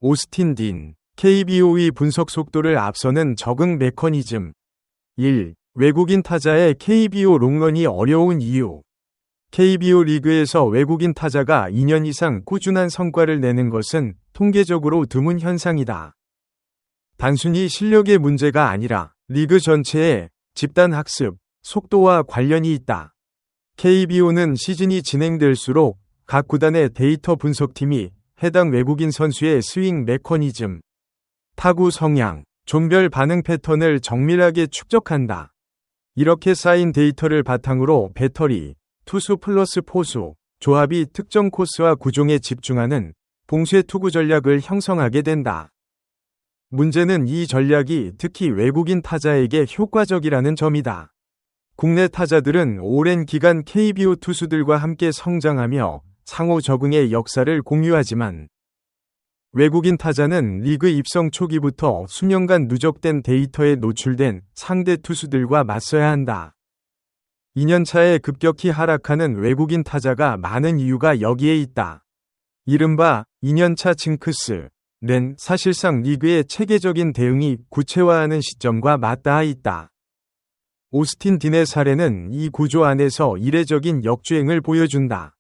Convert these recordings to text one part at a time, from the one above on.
오스틴 딘, KBO의 분석 속도를 앞서는 적응 메커니즘. 1. 외국인 타자의 KBO 롱런이 어려운 이유. KBO 리그에서 외국인 타자가 2년 이상 꾸준한 성과를 내는 것은 통계적으로 드문 현상이다. 단순히 실력의 문제가 아니라 리그 전체의 집단 학습, 속도와 관련이 있다. KBO는 시즌이 진행될수록 각 구단의 데이터 분석팀이 해당 외국인 선수의 스윙 메커니즘, 타구 성향, 종별 반응 패턴을 정밀하게 축적한다. 이렇게 쌓인 데이터를 바탕으로 배터리, 투수 플러스 포수, 조합이 특정 코스와 구종에 집중하는 봉쇄 투구 전략을 형성하게 된다. 문제는 이 전략이 특히 외국인 타자에게 효과적이라는 점이다. 국내 타자들은 오랜 기간 KBO 투수들과 함께 성장하며 상호 적응의 역사를 공유하지만 외국인 타자는 리그 입성 초기부터 수년간 누적된 데이터에 노출된 상대 투수들과 맞서야 한다. 2년차에 급격히 하락하는 외국인 타자가 많은 이유가 여기에 있다. 이른바 2년차 징크스는 사실상 리그의 체계적인 대응이 구체화하는 시점과 맞닿아 있다. 오스틴 딘의 사례는 이 구조 안에서 이례적인 역주행을 보여준다.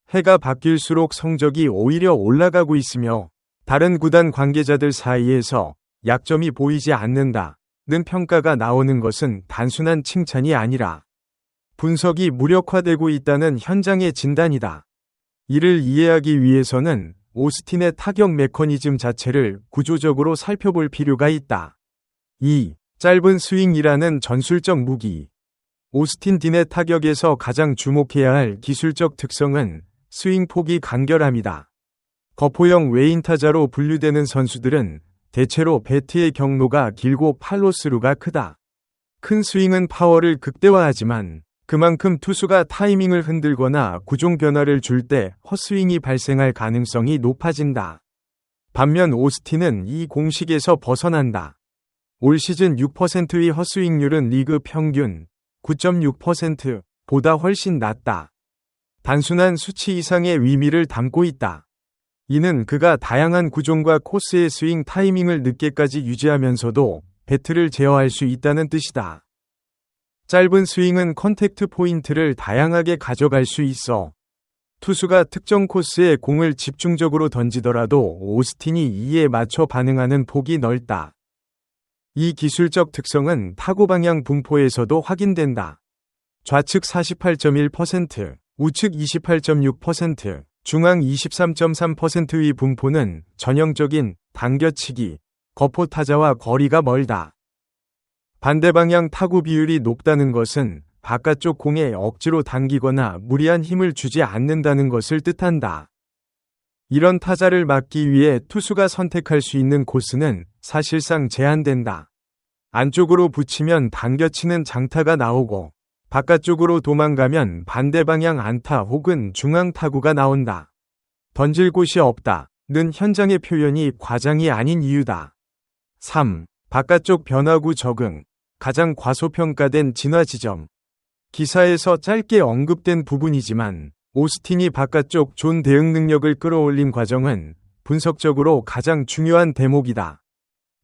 해가 바뀔수록 성적이 오히려 올라가고 있으며 다른 구단 관계자들 사이에서 약점이 보이지 않는다는 평가가 나오는 것은 단순한 칭찬이 아니라 분석이 무력화되고 있다는 현장의 진단이다. 이를 이해하기 위해서는 오스틴의 타격 메커니즘 자체를 구조적으로 살펴볼 필요가 있다. 2. 짧은 스윙이라는 전술적 무기. 오스틴 딘의 타격에서 가장 주목해야 할 기술적 특성은 스윙 폭이 간결함이다. 거포형 외인 타자로 분류되는 선수들은 대체로 배트의 경로가 길고 팔로스루가 크다. 큰 스윙은 파워를 극대화하지만 그만큼 투수가 타이밍을 흔들거나 구종 변화를 줄 때 헛스윙이 발생할 가능성이 높아진다. 반면 오스틴은 이 공식에서 벗어난다. 올 시즌 6%의 헛스윙률은 리그 평균 9.6%보다 훨씬 낮다. 단순한 수치 이상의 의미를 담고 있다. 이는 그가 다양한 구종과 코스의 스윙 타이밍을 늦게까지 유지하면서도 배트를 제어할 수 있다는 뜻이다. 짧은 스윙은 컨택트 포인트를 다양하게 가져갈 수 있어 투수가 특정 코스에 공을 집중적으로 던지더라도 오스틴이 이에 맞춰 반응하는 폭이 넓다. 이 기술적 특성은 타구 방향 분포에서도 확인된다. 좌측 48.1%, 우측 28.6%, 중앙 23.3%의 분포는 전형적인 당겨치기, 거포 타자와 거리가 멀다. 반대 방향 타구 비율이 높다는 것은 바깥쪽 공에 억지로 당기거나 무리한 힘을 주지 않는다는 것을 뜻한다. 이런 타자를 막기 위해 투수가 선택할 수 있는 코스는 사실상 제한된다. 안쪽으로 붙이면 당겨치는 장타가 나오고 바깥쪽으로 도망가면 반대 방향 안타 혹은 중앙 타구가 나온다. 던질 곳이 없다는 현장의 표현이 과장이 아닌 이유다. 3. 바깥쪽 변화구 적응. 가장 과소평가된 진화 지점. 기사에서 짧게 언급된 부분이지만 오스틴이 바깥쪽 존 대응 능력을 끌어올린 과정은 분석적으로 가장 중요한 대목이다.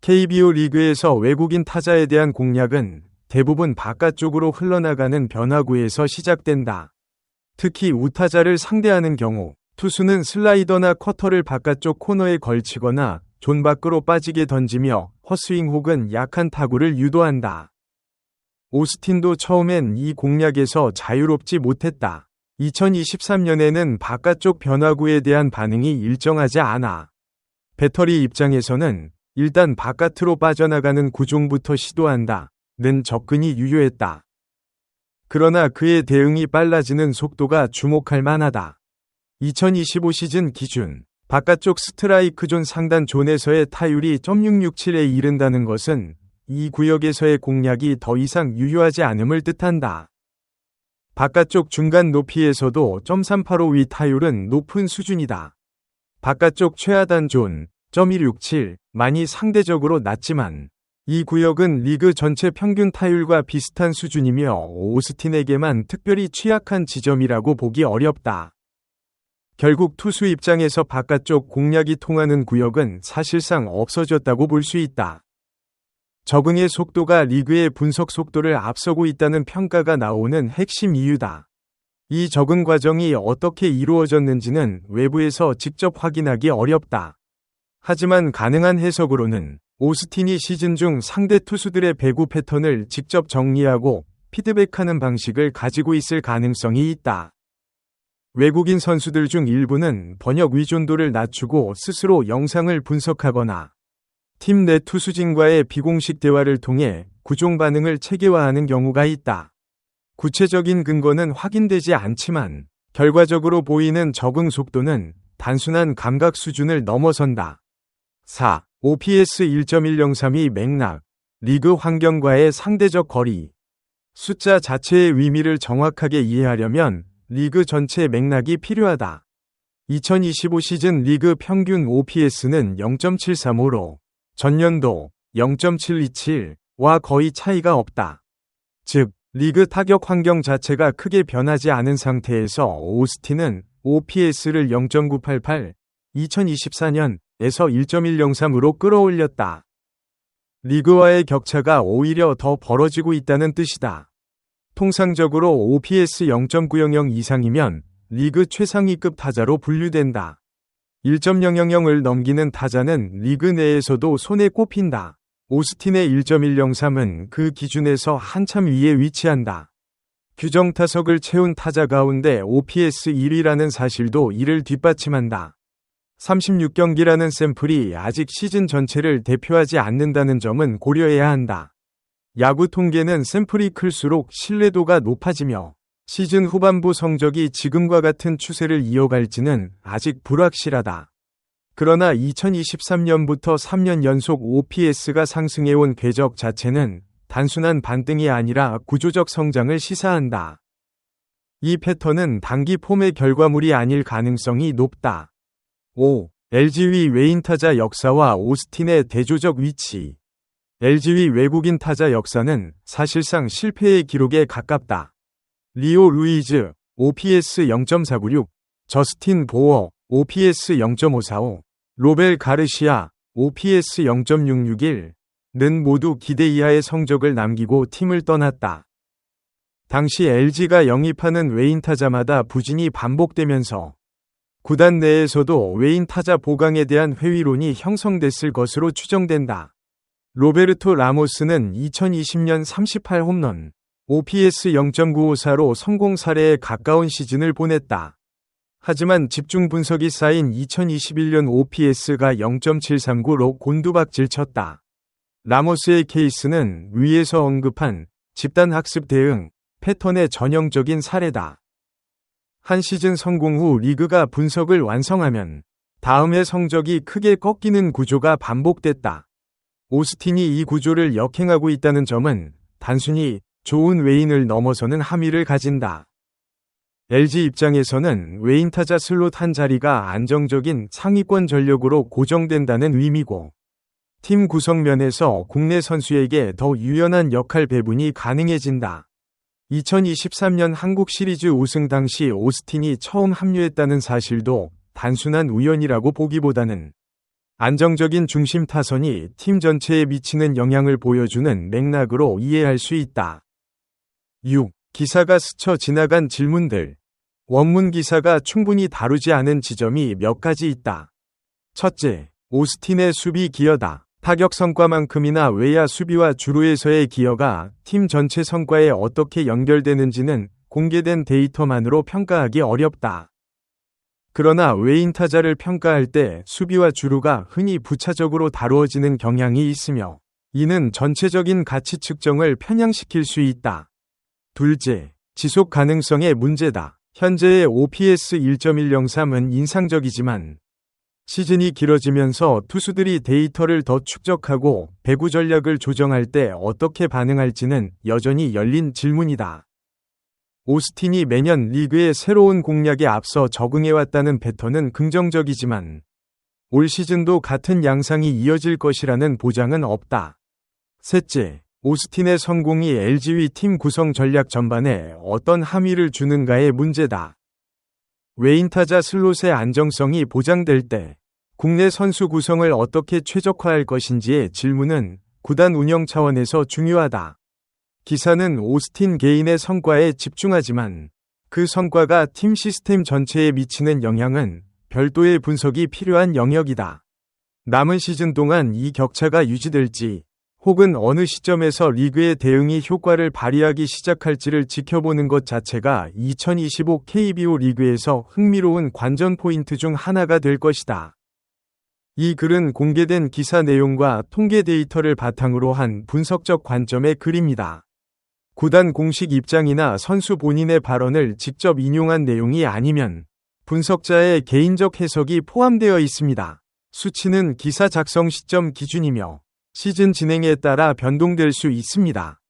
KBO 리그에서 외국인 타자에 대한 공략은 대부분 바깥쪽으로 흘러나가는 변화구에서 시작된다. 특히 우타자를 상대하는 경우 투수는 슬라이더나 커터를 바깥쪽 코너에 걸치거나 존 밖으로 빠지게 던지며 헛스윙 혹은 약한 타구를 유도한다. 오스틴도 처음엔 이 공략에서 자유롭지 못했다. 2023년에는 바깥쪽 변화구에 대한 반응이 일정하지 않아 배터리 입장에서는 일단 바깥으로 빠져나가는 구종부터 시도한다는 접근이 유효했다. 그러나 그의 대응이 빨라지는 속도가 주목할 만하다. 2025 시즌 기준 바깥쪽 스트라이크 존 상단 존에서의 타율이 .667에 이른다는 것은 이 구역에서의 공략이 더 이상 유효하지 않음을 뜻한다. 바깥쪽 중간 높이에서도 .385의 타율은 높은 수준이다. 바깥쪽 최하단 존 .167만이 상대적으로 낮지만 이 구역은 리그 전체 평균 타율과 비슷한 수준이며 오스틴에게만 특별히 취약한 지점이라고 보기 어렵다. 결국 투수 입장에서 바깥쪽 공략이 통하는 구역은 사실상 없어졌다고 볼 수 있다. 적응의 속도가 리그의 분석 속도를 앞서고 있다는 평가가 나오는 핵심 이유다. 이 적응 과정이 어떻게 이루어졌는지는 외부에서 직접 확인하기 어렵다. 하지만 가능한 해석으로는 오스틴이 시즌 중 상대 투수들의 배구 패턴을 직접 정리하고 피드백하는 방식을 가지고 있을 가능성이 있다. 외국인 선수들 중 일부는 번역 의존도를 낮추고 스스로 영상을 분석하거나 팀 내 투수진과의 비공식 대화를 통해 구종 반응을 체계화하는 경우가 있다. 구체적인 근거는 확인되지 않지만 결과적으로 보이는 적응 속도는 단순한 감각 수준을 넘어선다. 4. OPS 1.103이 맥락, 리그 환경과의 상대적 거리. 숫자 자체의 의미를 정확하게 이해하려면 리그 전체 맥락이 필요하다. 2025 시즌 리그 평균 OPS는 0.735로 전년도 0.727와 거의 차이가 없다. 즉, 리그 타격 환경 자체가 크게 변하지 않은 상태에서 오스틴은 OPS를 0.988, 2024년에서 1.103으로 끌어올렸다. 리그와의 격차가 오히려 더 벌어지고 있다는 뜻이다. 통상적으로 OPS 0.900 이상이면 리그 최상위급 타자로 분류된다. 1.000을 넘기는 타자는 리그 내에서도 손에 꼽힌다. 오스틴의 1.103은 그 기준에서 한참 위에 위치한다. 규정 타석을 채운 타자 가운데 OPS 1위라는 사실도 이를 뒷받침한다. 36경기라는 샘플이 아직 시즌 전체를 대표하지 않는다는 점은 고려해야 한다. 야구 통계는 샘플이 클수록 신뢰도가 높아지며 시즌 후반부 성적이 지금과 같은 추세를 이어갈지는 아직 불확실하다. 그러나 2023년부터 3년 연속 OPS가 상승해온 궤적 자체는 단순한 반등이 아니라 구조적 성장을 시사한다. 이 패턴은 단기 폼의 결과물이 아닐 가능성이 높다. 5. LG위 외인 타자 역사와 오스틴의 대조적 위치. LG위 외국인 타자 역사는 사실상 실패의 기록에 가깝다. 리오 루이즈, OPS 0.496, 저스틴 보어, OPS 0.545, 로벨 가르시아, OPS 0.661는 모두 기대 이하의 성적을 남기고 팀을 떠났다. 당시 LG가 영입하는 외인 타자마다 부진이 반복되면서 구단 내에서도 외인 타자 보강에 대한 회의론이 형성됐을 것으로 추정된다. 로베르토 라모스는 2020년 38홈런, OPS 0.954로 성공 사례에 가까운 시즌을 보냈다. 하지만 집중 분석이 쌓인 2021년 OPS가 0.739로 곤두박질 쳤다. 라모스의 케이스는 위에서 언급한 집단 학습 대응 패턴의 전형적인 사례다. 한 시즌 성공 후 리그가 분석을 완성하면 다음 해 성적이 크게 꺾이는 구조가 반복됐다. 오스틴이 이 구조를 역행하고 있다는 점은 단순히 좋은 외인을 넘어서는 함의를 가진다. LG 입장에서는 외인 타자 슬롯 한 자리가 안정적인 상위권 전력으로 고정된다는 의미고, 팀 구성 면에서 국내 선수에게 더 유연한 역할 배분이 가능해진다. 2023년 한국 시리즈 우승 당시 오스틴이 처음 합류했다는 사실도 단순한 우연이라고 보기보다는 안정적인 중심 타선이 팀 전체에 미치는 영향을 보여주는 맥락으로 이해할 수 있다. 6. 기사가 스쳐 지나간 질문들. 원문 기사가 충분히 다루지 않은 지점이 몇 가지 있다. 첫째, 오스틴의 수비 기여다. 타격 성과만큼이나 외야 수비와 주루에서의 기여가 팀 전체 성과에 어떻게 연결되는지는 공개된 데이터만으로 평가하기 어렵다. 그러나 외인 타자를 평가할 때 수비와 주루가 흔히 부차적으로 다루어지는 경향이 있으며, 이는 전체적인 가치 측정을 편향시킬 수 있다. 둘째, 지속 가능성의 문제다. 현재의 OPS 1.103은 인상적이지만 시즌이 길어지면서 투수들이 데이터를 더 축적하고 배구 전략을 조정할 때 어떻게 반응할지는 여전히 열린 질문이다. 오스틴이 매년 리그의 새로운 공략에 앞서 적응해왔다는 패턴은 긍정적이지만 올 시즌도 같은 양상이 이어질 것이라는 보장은 없다. 셋째, 오스틴의 성공이 LG위 팀 구성 전략 전반에 어떤 함의를 주는가의 문제다. 외인타자 슬롯의 안정성이 보장될 때 국내 선수 구성을 어떻게 최적화할 것인지의 질문은 구단 운영 차원에서 중요하다. 기사는 오스틴 개인의 성과에 집중하지만 그 성과가 팀 시스템 전체에 미치는 영향은 별도의 분석이 필요한 영역이다. 남은 시즌 동안 이 격차가 유지될지 혹은 어느 시점에서 리그의 대응이 효과를 발휘하기 시작할지를 지켜보는 것 자체가 2025 KBO 리그에서 흥미로운 관전 포인트 중 하나가 될 것이다. 이 글은 공개된 기사 내용과 통계 데이터를 바탕으로 한 분석적 관점의 글입니다. 구단 공식 입장이나 선수 본인의 발언을 직접 인용한 내용이 아니면 분석자의 개인적 해석이 포함되어 있습니다. 수치는 기사 작성 시점 기준이며 시즌 진행에 따라 변동될 수 있습니다.